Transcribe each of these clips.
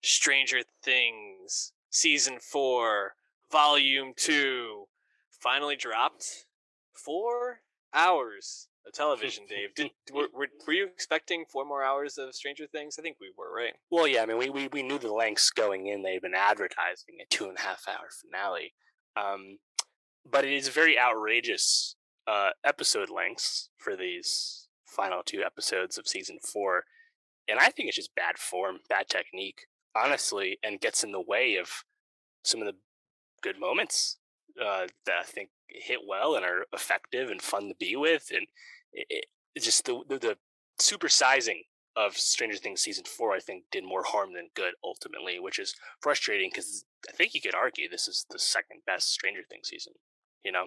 Stranger Things Season 4, Volume 2 finally dropped. 4 hours of television, Dave. Were you expecting 4 more hours of Stranger Things? I think we were, right? Well, yeah, I mean, we knew the lengths going in. They've been advertising a 2.5 hour finale. But it is very outrageous episode lengths for these final 2 episodes of season 4. And I think it's just bad form, bad technique, honestly, and gets in the way of some of the good moments that I think hit well and are effective and fun to be with. And it's just the supersizing of Stranger Things season 4, I think, did more harm than good ultimately, which is frustrating because I think you could argue this is the second best Stranger Things season. You know,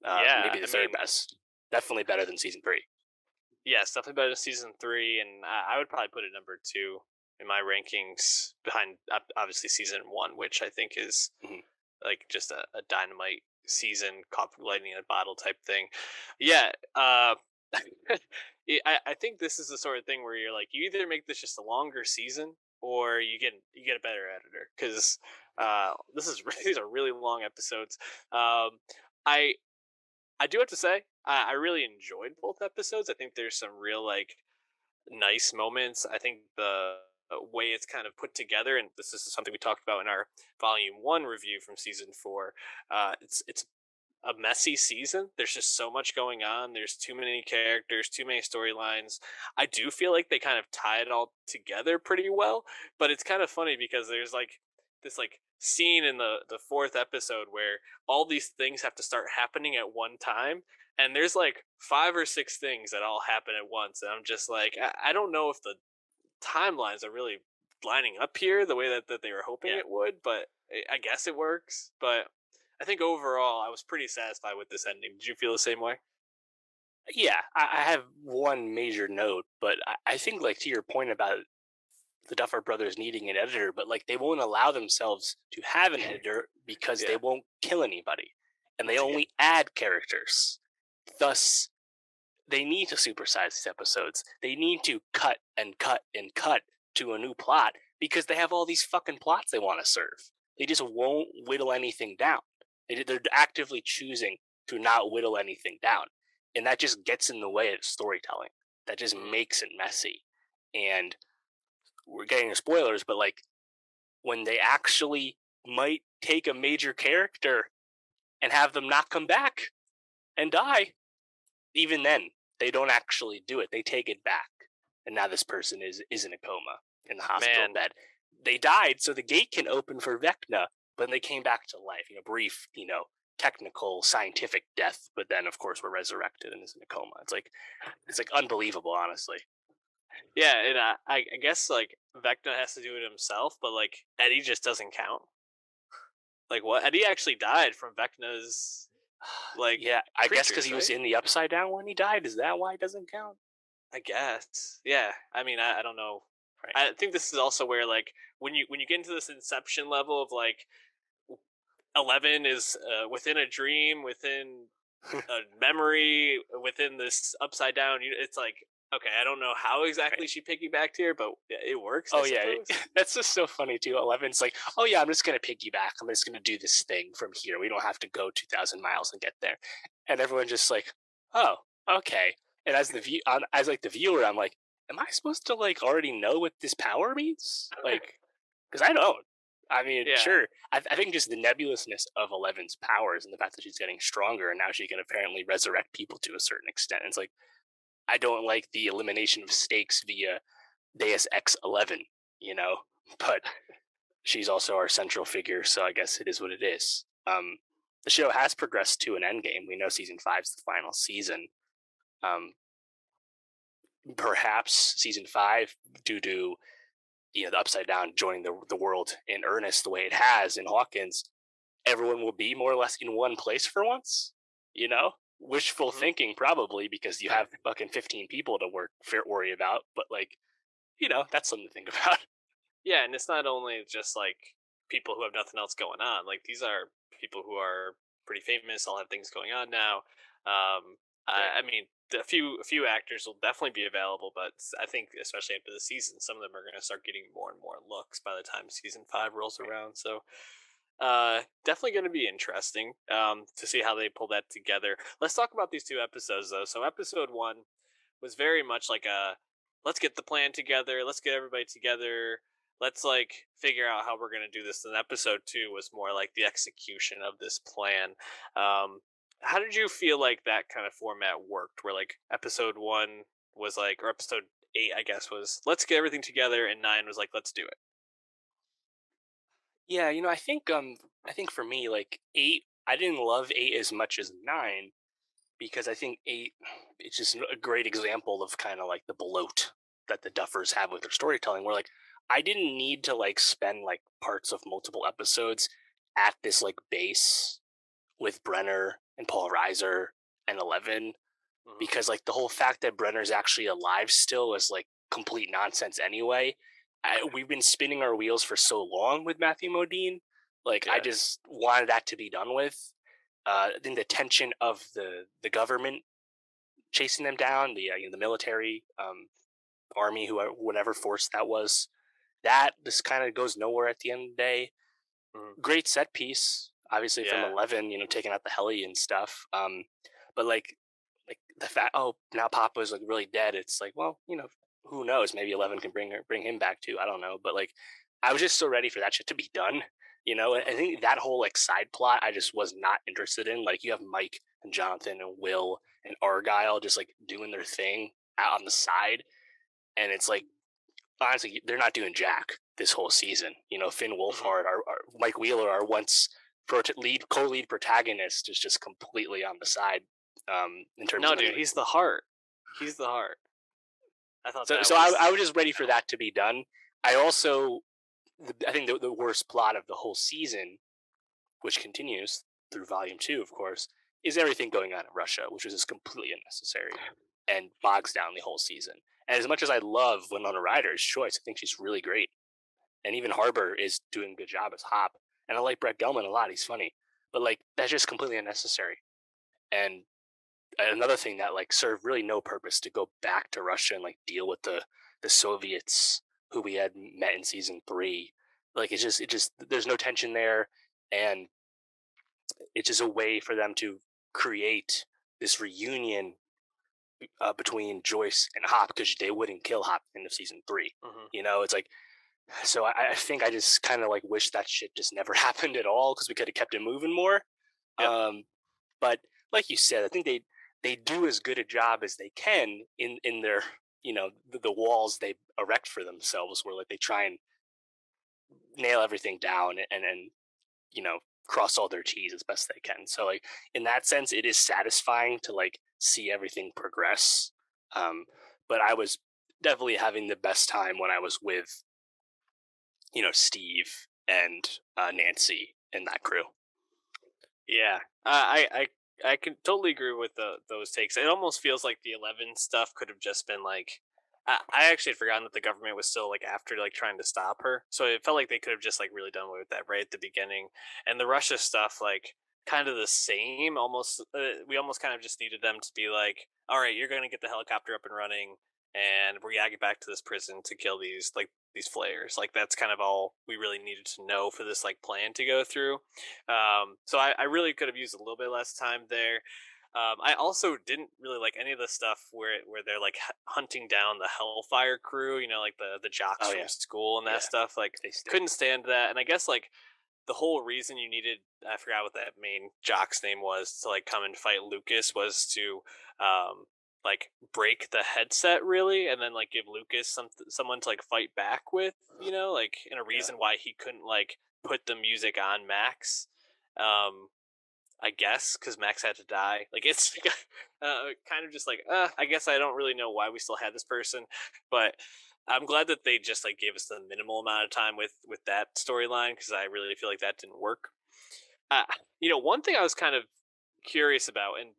Yeah, maybe the I third mean, best. Definitely better than season 3. yes, definitely better than Season 3, and I would probably put it number 2 in my rankings behind, obviously, Season 1, which I think is Mm-hmm. like just a dynamite season, caught lightning in a bottle type thing. Yeah, I think this is the sort of thing where you're like, you either make this just a longer season or you get a better editor, because this is these are really long episodes. I I do have to say I really enjoyed both episodes. I think there's some real like nice moments. I think the way it's kind of put together, and this is something we talked about in our volume 1 review from season 4. It's a messy season. There's just so much going on. There's too many characters, too many storylines. I do feel like they kind of tie it all together pretty well, but it's kind of funny because there's like this like scene in the fourth episode where all these things have to start happening at one time, and there's like 5 or 6 things that all happen at once, and I'm just like, I don't know if the timelines are really lining up here the way that they were hoping Yeah. it would, but I guess it works. But I think overall, I was pretty satisfied with this ending. Did you feel the same way? Yeah, I have one major note, but I think, like, to your point about the Duffer Brothers needing an editor, but like they won't allow themselves to have an editor because they Yeah. won't kill anybody, and they only add characters. Thus, they need to supersize these episodes. They need to cut and cut and cut to a new plot because they have all these fucking plots they want to serve. They just won't whittle anything down. They're actively choosing to not whittle anything down. And that just gets in the way of storytelling. That just Mm. makes it messy. And we're getting into spoilers, but like when they actually might take a major character and have them not come back and die, even then, they don't actually do it. They take it back. And now this person is in a coma in the hospital Man, bed. They died so the gate can open for Vecna, but they came back to life. Brief, technical, scientific death, but then of course were resurrected and is in a coma. It's like unbelievable, honestly. yeah, and I guess like Vecna has to do it himself, but like Eddie just doesn't count. Like what? Eddie actually died from Vecna's like Yeah, I guess because creatures, he was right? in the Upside Down when he died. Is that why it doesn't count? I guess. Yeah. I mean, I don't know. Right. I think this is also where like when you get into this inception level of like 11 is within a dream, within a memory, within this upside down. It's like, okay, I don't know how exactly Right. she piggybacked here, but it works, I Oh yeah, suppose. that's just so funny too. 11's like, oh yeah, I'm just gonna piggyback. I'm just gonna do this thing from here. We don't have to go 2,000 miles and get there. And everyone just like, oh, okay. And as like the viewer, I'm like, am I supposed to like already know what this power means? Like, because I don't. I mean, Yeah. sure. I think just the nebulousness of 11's powers and the fact that she's getting stronger and now she can apparently resurrect people to a certain extent. It's like I don't like the elimination of stakes via Deus Ex 11, but she's also our central figure, so I guess it is what it is. The show has progressed to an endgame. We know season 5 is the final season. Um, Perhaps season 5, due to the Upside Down joining the world in earnest the way it has in Hawkins, everyone will be more or less in one place for once. Wishful Hmm. thinking probably because you have fucking 15 people to worry about, but like that's something to think about. Yeah, and it's not only just like people who have nothing else going on. Like these are people who are pretty famous, all have things going on now. Right. I mean, a few actors will definitely be available, but I think especially after the season, some of them are going to start getting more and more looks by the time season 5 rolls around. So definitely going to be interesting to see how they pull that together. Let's talk about these 2 episodes though. So episode 1 was very much like a let's get the plan together, let's get everybody together, let's like figure out how we're going to do this. And episode 2 was more like the execution of this plan. How did you feel like that kind of format worked, where like episode 1 was like, or episode 8 I guess was let's get everything together, and 9 was like let's do it. Yeah, I think for me, like 8, I didn't love 8 as much as 9 because I think 8, it's just a great example of kind of like the bloat that the Duffers have with their storytelling. Where like I didn't need to like spend like parts of multiple episodes at this like base with Brenner and Paul Reiser and 11, Hmm. because like the whole fact that Brenner's actually alive still is like complete nonsense anyway. We've been spinning our wheels for so long with Matthew Modine. Like I Yeah. just wanted that to be done with. Then the tension of the government chasing them down, the military, army, whatever force that was, that just kind of goes nowhere at the end of the day. Hmm. Great set piece, obviously from Yeah. 11, taking out the heli and stuff. But like the fact, oh, now Papa's like really dead. It's like, well, who knows? Maybe 11 can bring him back too. I don't know. But like, I was just so ready for that shit to be done. I Hmm. think that whole like side plot, I just was not interested in. Like, you have Mike and Jonathan and Will and Argyle just like doing their thing out on the side, and it's like, honestly, they're not doing jack this whole season. Finn Hmm. Wolfhard, our Mike Wheeler, our once co-lead protagonist, is just completely on the side, in terms No, of any dude, like. he's the heart. He's the heart. I thought So that so I was was just ready for phenomenal. that to be done. I also, I think the worst plot of the whole season, which continues through volume 2, of course, is everything going on in Russia, which is just completely unnecessary and bogs down the whole season. And as much as I love Winona Ryder's choice, I think she's really great, and even Harbor is doing a good job as Hop. And I like Brett Gelman a lot; he's funny, but like that's just completely unnecessary. And another thing that like served really no purpose, to go back to Russia and like deal with the Soviets who we had met in season 3. Like it just there's no tension there, and it's just a way for them to create this reunion, between Joyce and Hop, because they wouldn't kill Hop in season 3. Hmm. It's like, so I think I just kind of like wish that shit just never happened at all, because we could have kept it moving more. Yep. Um, but like you said, I think they do as good a job as they can in their, the walls they erect for themselves, where like they try and nail everything down, and cross all their T's as best they can. So like in that sense, it is satisfying to like see everything progress. Um, but I was definitely having the best time when I was with, Steve and, Nancy and that crew. Yeah, I can totally agree with those takes. It almost feels like the 11 stuff could have just been like. I actually had forgotten that the government was still like after like trying to stop her, so it felt like they could have just like really done away with that right at the beginning. And the Russia stuff, like kind of the same. Almost, we almost kind of just needed them to be like, all right, you're going to get the helicopter up and running, and we're gonna get back to this prison to kill these flayers. Like that's kind of all we really needed to know for this like plan to go through. So I really could have used a little bit less time there. I also didn't really like any of the stuff where they're like hunting down the Hellfire crew, like the jocks Oh from yeah, school and that yeah, stuff. Like, they stink. couldn't stand that. And I guess like the whole reason you needed, I forgot what that main jock's name was, to like come and fight Lucas was to um like break the headset really, and then like give Lucas someone to like fight back with, like, and a Yeah, reason why he couldn't like put the music on Max. um I guess because Max had to die. Like it's kind of just like, I guess I don't really know why we still had this person, but I'm glad that they just like gave us the minimal amount of time with that storyline, because I really feel like that didn't work. Uh, one thing I was kind of curious about, and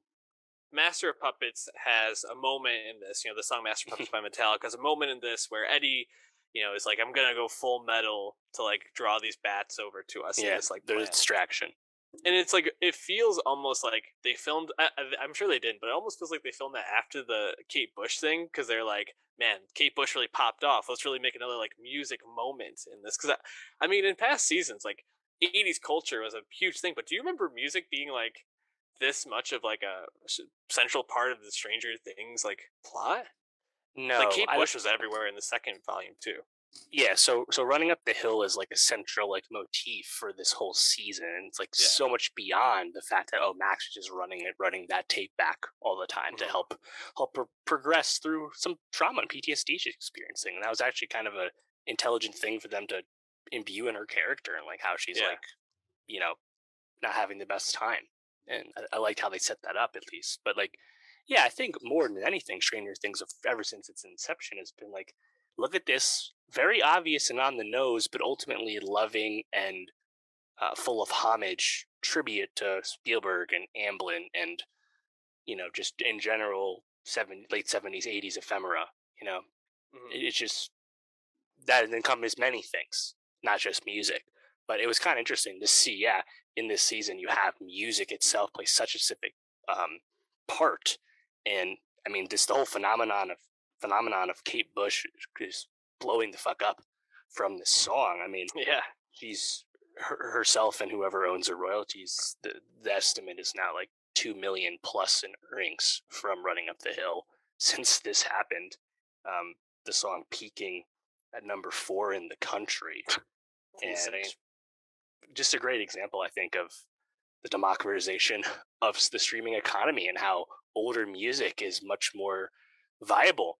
Master of Puppets has a moment in this. The song Master of Puppets by Metallica has a moment in this where Eddie, is like, I'm gonna go full metal to like draw these bats over to us in yeah. this like There's a plan. distraction. And it's like it feels almost like they filmed. I'm sure they didn't, but it almost feels like they filmed that after the Kate Bush thing because they're like, "Man, Kate Bush really popped off. Let's really make another like music moment in this." Because I mean, in past seasons, like '80s culture was a huge thing. But do you remember music being like this much of like a central part of the Stranger Things like plot? Like No, Kate Bush was everywhere in the second volume too. yeah, so running up the hill is like a central like motif for this whole season. And it's like Yeah. so much beyond the fact that, oh, Max is just running that tape back all the time to Mm-hmm. help progress through some trauma and PTSD she's experiencing. And that was actually kind of a intelligent thing for them to imbue in her character, and like how she's Yeah. like, you know, not having the best time. And I liked how they set that up, at least. But like, yeah, I think more than anything, Stranger Things, ever since its inception, has been like, look at this, very obvious and on the nose, but ultimately loving and full of homage tribute to Spielberg and Amblin, and just in general, late '70s, '80s ephemera. You know, Mm-hmm. it's just that encompasses many things, not just music. But it was kind of interesting to see, yeah, in this season you have music itself play such a specific um, part, and I mean, this the whole phenomenon of Kate Bush is blowing the fuck up from this song. I mean, Yeah. she's herself and whoever owns her royalties. The estimate is now like 2 million plus in earnings from Running Up the Hill since this happened. Um, the song peaking at number 4 in the country, It's and insane. just a great example, I think, of the democratization of the streaming economy and how older music is much more viable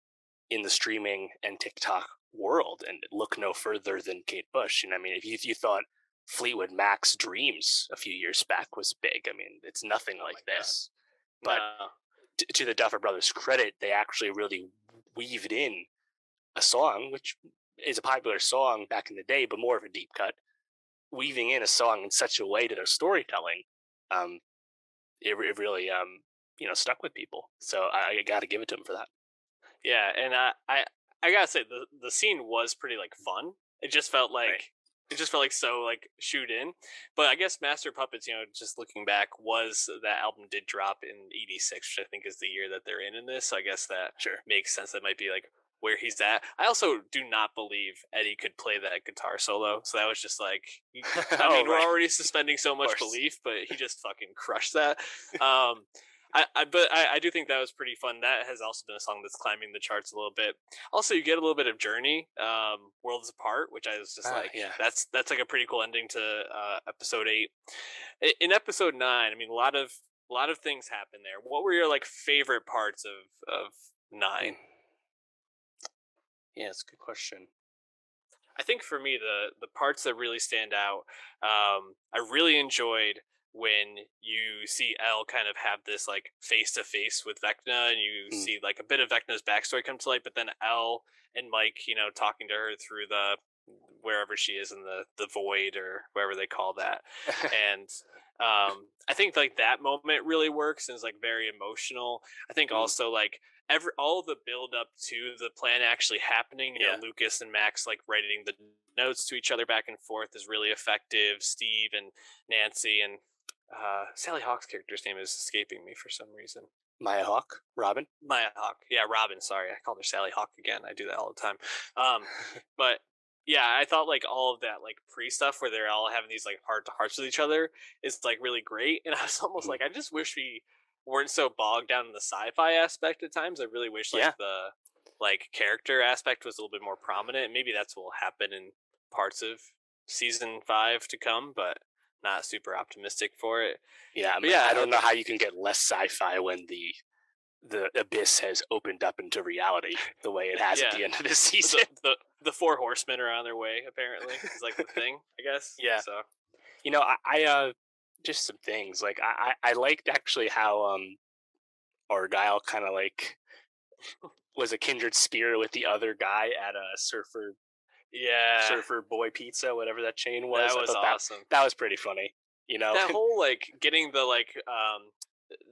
in the streaming and TikTok world. And look no further than Kate Bush. And I mean, if you thought Fleetwood Mac's Dreams a few years back was big, I mean, it's nothing Oh my like god. this. But No. to the Duffer Brothers' credit, they actually really weaved in a song, which is a popular song back in the day, but more of a deep cut, weaving in a song in such a way to their storytelling, um, it really stuck with people. So I got to give it to them for that. Yeah, and I gotta say the scene was pretty like fun. It just felt Right. like so like shoot in. But I guess Master Puppets, just looking back, was that album did drop in '86, which I think is the year that they're in this. So I guess that Sure. makes sense. That might be like where he's at. I also do not believe Eddie could play that guitar solo. So that was just like, I Oh, mean, we're right. already suspending so Of much course. belief, but he just fucking crushed that. Um, but I do think that was pretty fun. That has also been a song that's climbing the charts a little bit. Also, you get a little bit of Journey, "Worlds Apart," which I was just like, Yeah. that's like a pretty cool ending to episode 8. In episode 9, I mean, a lot of things happen there. What were your like favorite parts of 9? Hmm. Yeah, it's a good question. I think for me, the parts that really stand out, I really enjoyed when you see Elle kind of have this like face to face with Vecna, and you Mm. see like a bit of Vecna's backstory come to light, but then Elle and Mike, talking to her through the wherever she is in the void or wherever they call that, and I think like that moment really works and is like very emotional. I think Mm. also like all the build up to the plan actually happening, Yeah. Lucas and Max like writing the notes to each other back and forth is really effective. Steve and Nancy and Sally Hawk's character's name is escaping me for some reason. Maya Hawk, Robin. Maya Hawk, yeah, Robin. Sorry, I called her Sally Hawk again. I do that all the time. Um, but yeah, I thought like all of that like pre stuff where they're all having these like heart to hearts with each other is like really great. And I was almost Mhm. like, I just wish we weren't so bogged down in the sci-fi aspect at times. I really wish like Yeah. the like character aspect was a little bit more prominent. Maybe that's what will happen in parts of season 5 to come, but not super optimistic for it. Yeah. I But mean, I yeah, don't know how you can get less sci-fi when the abyss has opened up into reality the way it has at yeah. the end of this the season. the four horsemen are on their way. Apparently, is like the thing. I guess Yeah. so. I just some things like I liked actually how Argyle kind of like was a kindred spirit with the other guy at a Yeah, surfer boy pizza, whatever that chain that was. I was thought that awesome. that was pretty funny. You know, That whole like getting the like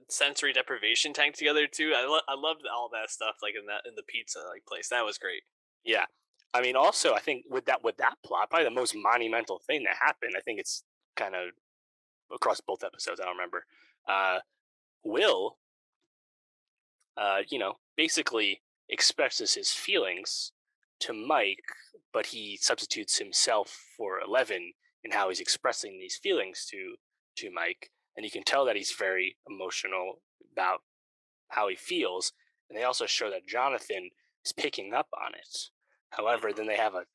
sensory deprivation tank together too. I loved all that stuff like in the pizza like place. That was great. yeah. I mean, also, I think with that plot, probably the most monumental thing that happened. I think it's kind of across both episodes. I don't remember. Uh, Will, basically expresses his feelings to Mike, but he substitutes himself for 11 in how he's expressing these feelings to Mike, and you can tell that he's very emotional about how he feels, and they also show that Jonathan is picking up on it. However, Mhm. then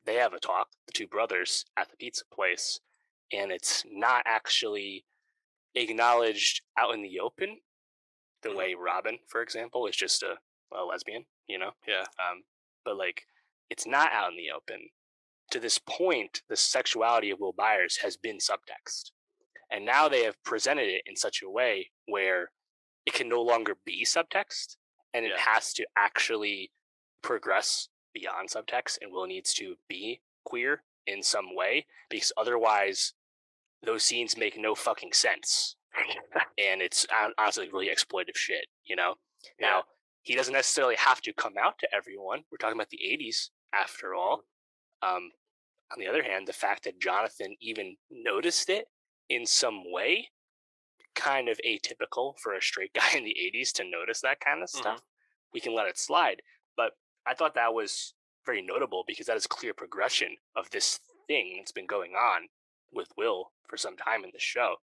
they have a talk, the two brothers at the pizza place, and it's not actually acknowledged out in the open the Mhm. way Robin, for example, is just a lesbian, Yeah. but like it's not out in the open. To this point, the sexuality of Will Byers has been subtext, and now Mhm. they have presented it in such a way where it can no longer be subtext, and it Yeah. has to actually progress beyond subtext, and Will needs to be queer in some way, because otherwise those scenes make no fucking sense, and it's honestly really exploitive shit. Yeah. Now, he doesn't necessarily have to come out to everyone. We're talking about the 80s after Mhm. all. um, on the other hand, the fact that Jonathan even noticed it in some way, kind of atypical for a straight guy in the 80s to notice that kind of Mhm. stuff. We can let it slide. But I thought that was very notable because that is clear progression of this thing that's been going on with Will for some time in the show.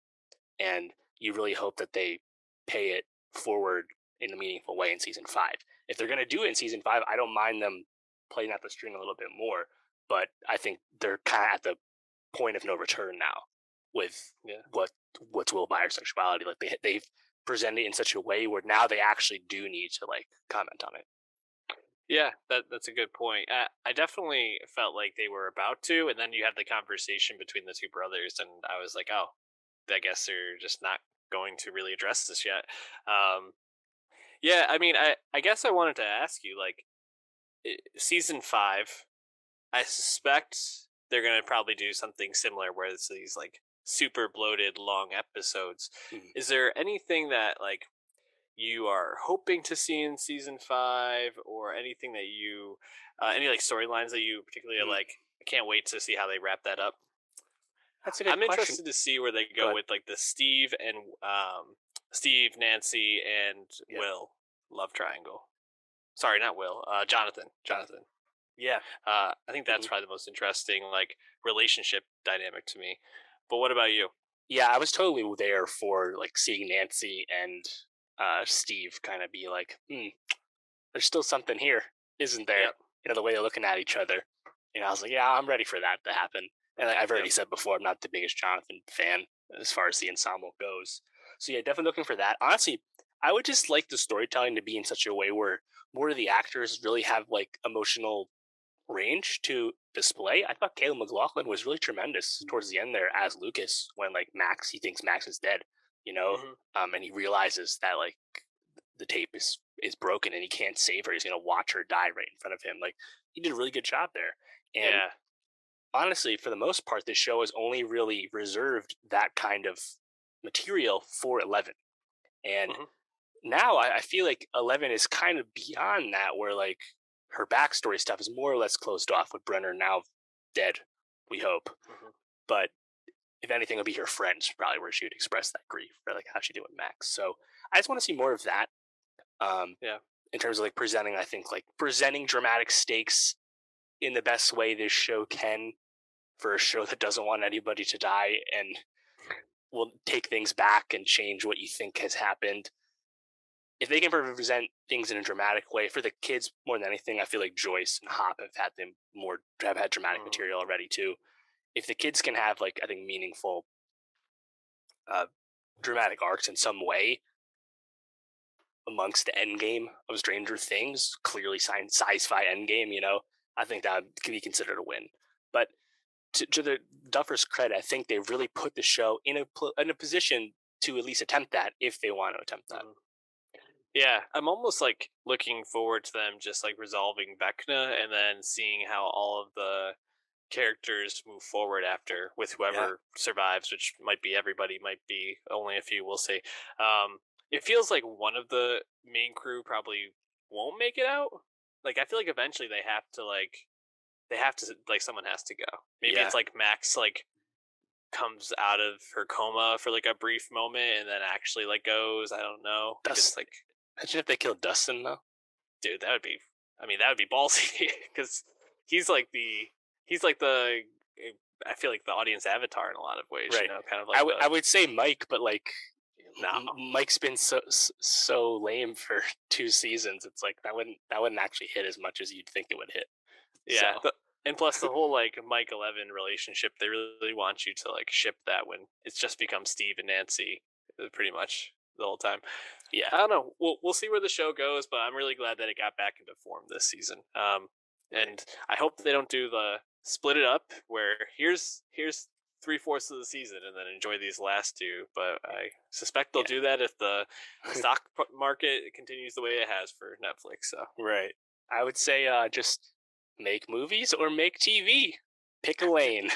And you really hope that they pay it forward in a meaningful way in season 5. If they're going to do it in season 5, I don't mind them playing out the string a little bit more. But I think they're kind of at the point of no return now with Yeah. what what's Will Byers' sexuality. Like they've presented it in such a way where now they actually do need to like comment on it. Yeah, that's a good point. I definitely felt like they were about to, and then you had the conversation between the two brothers, and I was like, oh, I guess they're just not going to really address this yet. Um, yeah, I mean, I guess I wanted to ask you, like, season 5. I suspect they're gonna probably do something similar, where it's these like super bloated long episodes. Mm. Is there anything that like you are hoping to see in season 5, or anything that you any like storylines that you particularly Mm. like? I can't wait to see how they wrap that up. That's a good I'm question. interested to see where they Go go ahead. with like the Steve, Nancy, and Yeah, Will love triangle. Sorry, not Will. Jonathan. Jonathan. Jonathan. Yeah. I think Hmm. that's probably the most interesting like relationship dynamic to me. But what about you? Yeah, I was totally there for like seeing Nancy and Steve kind of be like, there's still something here, isn't there? Yep. The way they're looking at each other. I was like, yeah, I'm ready for that to happen. And like, I've already Yep. said before, I'm not the biggest Jonathan fan as far as the ensemble goes. So yeah, definitely looking for that. Honestly, I would just like the storytelling to be in such a way where more of the actors really have like emotional range to display. I thought Caleb McLaughlin was really tremendous towards the end there as Lucas when like he thinks Max is dead, Hmm. and he realizes that like the tape is broken and he can't save her. He's gonna watch her die right in front of him. Like he did a really good job there. And Yeah. honestly, for the most part, this show has only really reserved that kind of material for 11. And Hmm. now I feel like 11 is kind of beyond that, where like her backstory stuff is more or less closed off with Brenner now dead, we hope. Hmm. But if anything, it'll be her friends probably where she would express that grief, or like how she did with Max. So I just want to see more of that. Um, Yeah. in terms of like presenting, I think like presenting dramatic stakes in the best way this show can for a show that doesn't want anybody to die and will take things back and change what you think has happened. If they can present things in a dramatic way for the kids more than anything, I feel like Joyce and Hop have had dramatic Hmm. material already too. If the kids can have like I think meaningful uh, dramatic arcs in some way amongst the end game of Stranger Things, clearly sci-fi end game, I think that could be considered a win. But to the Duffers' credit, I think they really put the show in a position to at least attempt that if they want to attempt that. Hmm. Yeah, I'm almost like looking forward to them just like resolving Vecna, and then seeing how all of the characters move forward after with Yeah, whoever survives, which might be everybody, might be only a few. We'll see. It feels like one of the main crew probably won't make it out. Like I feel like eventually they have to like someone has to go. Maybe yeah, it's like Max like comes out of her coma for like a brief moment and then actually like goes. I don't know. Like it's Dustin. like, Imagine if they killed Dustin though. dude, that would be. I mean, that would be ballsy because he's like the he's like the. I feel like the audience avatar in a lot of ways. You Right. know, kind of like the I would say Mike, but like no. Mike's been so lame for 2 seasons. It's like that wouldn't actually hit as much as you'd think it would hit. So Yeah, and plus the whole like Mike 11 relationship, they really want you to like ship that when it's just become Steve and Nancy pretty much the whole time. yeah, I don't know. We'll see where the show goes, but I'm really glad that it got back into form this season. And I hope they don't do the split it up where here's 3/4 of the season and then enjoy these last two. But I suspect they'll yeah, do that if the stock market continues the way it has for Netflix. So right. I would say just make movies or make TV. Pick a lane.